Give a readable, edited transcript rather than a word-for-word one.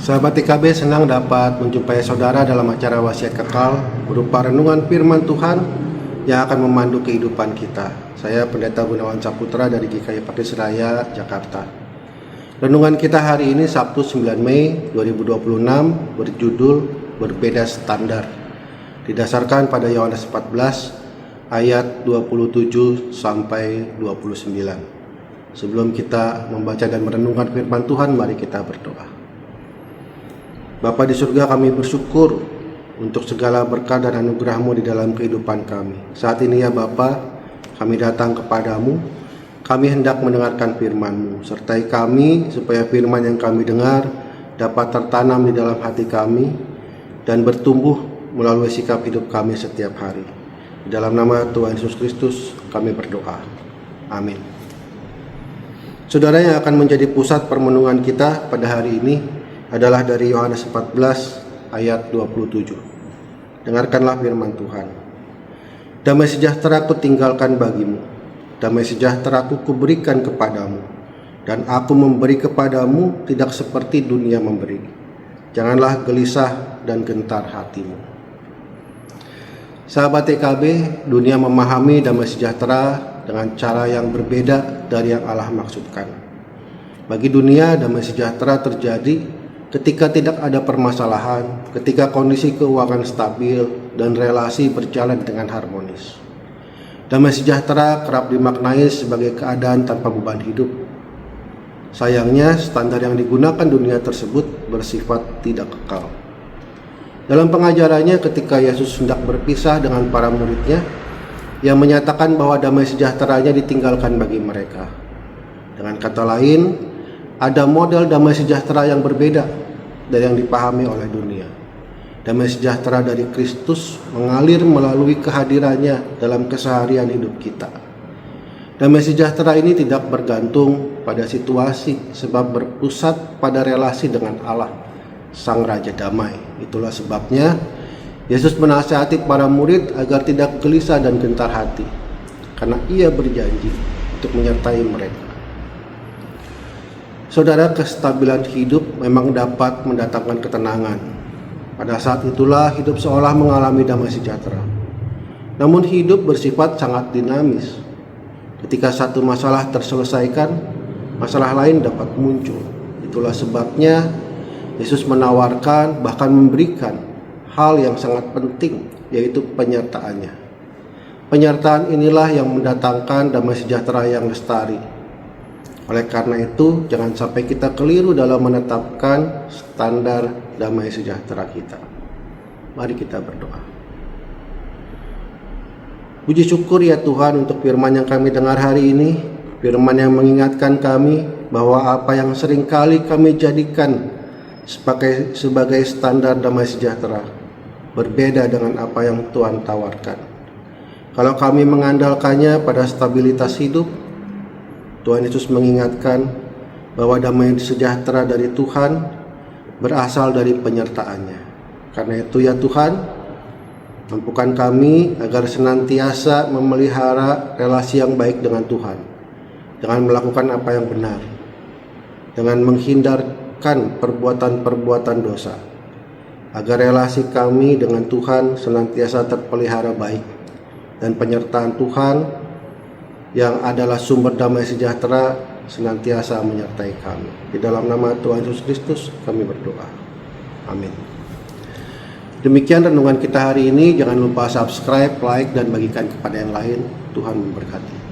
Sahabat TKB, senang dapat menjumpai saudara dalam acara Wasiat Kekal berupa renungan firman Tuhan yang akan memandu kehidupan kita. Saya Pendeta Gunawan Saputra dari GKI Pakis Raya, Jakarta. Renungan kita hari ini Sabtu 9 Mei 2026 berjudul Berbeda Standar. Didasarkan pada Yohanes 14 ayat 27 sampai 29. Sebelum kita membaca dan merenungkan firman Tuhan, mari kita berdoa. Bapa di surga, kami bersyukur untuk segala berkat dan anugerah-Mu di dalam kehidupan kami. Saat ini ya Bapa, kami datang kepadamu, kami hendak mendengarkan firman-Mu. Sertai kami supaya firman yang kami dengar dapat tertanam di dalam hati kami dan bertumbuh melalui sikap hidup kami setiap hari. Di dalam nama Tuhan Yesus Kristus kami berdoa. Amin. Saudara, yang akan menjadi pusat permenungan kita pada hari ini adalah dari Yohanes 14 ayat 27. Dengarkanlah firman Tuhan. Damai sejahtera ku tinggalkan bagimu, damai sejahtera ku kuberikan kepadamu, dan aku memberi kepadamu tidak seperti dunia memberi. Janganlah gelisah dan gentar hatimu. Sahabat TKB, dunia memahami damai sejahtera dengan cara yang berbeda dari yang Allah maksudkan. Bagi dunia, damai sejahtera terjadi ketika tidak ada permasalahan, ketika kondisi keuangan stabil dan relasi berjalan dengan harmonis. Damai sejahtera kerap dimaknai sebagai keadaan tanpa beban hidup. Sayangnya, standar yang digunakan dunia tersebut bersifat tidak kekal. Dalam pengajarannya ketika Yesus hendak berpisah dengan para muridnya, Ia menyatakan bahwa damai sejahteranya ditinggalkan bagi mereka. Dengan kata lain, ada model damai sejahtera yang berbeda dari yang dipahami oleh dunia. Damai sejahtera dari Kristus mengalir melalui kehadirannya dalam keseharian hidup kita. Damai sejahtera ini tidak bergantung pada situasi, sebab berpusat pada relasi dengan Allah, Sang Raja Damai. Itulah sebabnya Yesus menasihati para murid agar tidak gelisah dan gentar hati, karena Ia berjanji untuk menyertai mereka. Saudara, kestabilan hidup memang dapat mendatangkan ketenangan. Pada saat itulah hidup seolah mengalami damai sejahtera. Namun hidup bersifat sangat dinamis. Ketika satu masalah terselesaikan, masalah lain dapat muncul. Itulah sebabnya Yesus menawarkan, bahkan memberikan hal yang sangat penting, yaitu penyertaannya. Penyertaan inilah yang mendatangkan damai sejahtera yang lestari. Oleh karena itu, jangan sampai kita keliru dalam menetapkan standar damai sejahtera kita. Mari kita berdoa. Puji syukur ya Tuhan untuk firman yang kami dengar hari ini. Firman yang mengingatkan kami bahwa apa yang seringkali kami jadikan sebagai standar damai sejahtera berbeda dengan apa yang Tuhan tawarkan. Kalau kami mengandalkannya pada stabilitas hidup, Tuhan Yesus mengingatkan bahwa damai sejahtera dari Tuhan berasal dari penyertaannya. Karena itu ya Tuhan, mampukan kami agar senantiasa memelihara relasi yang baik dengan Tuhan, dengan melakukan apa yang benar, dengan menghindarkan perbuatan-perbuatan dosa, agar relasi kami dengan Tuhan senantiasa terpelihara baik, dan penyertaan Tuhan yang adalah sumber damai sejahtera senantiasa menyertai kami. Di dalam nama Tuhan Yesus Kristus kami berdoa. Amin. Demikian renungan kita hari ini. Jangan lupa subscribe, like, dan bagikan kepada yang lain. Tuhan memberkati.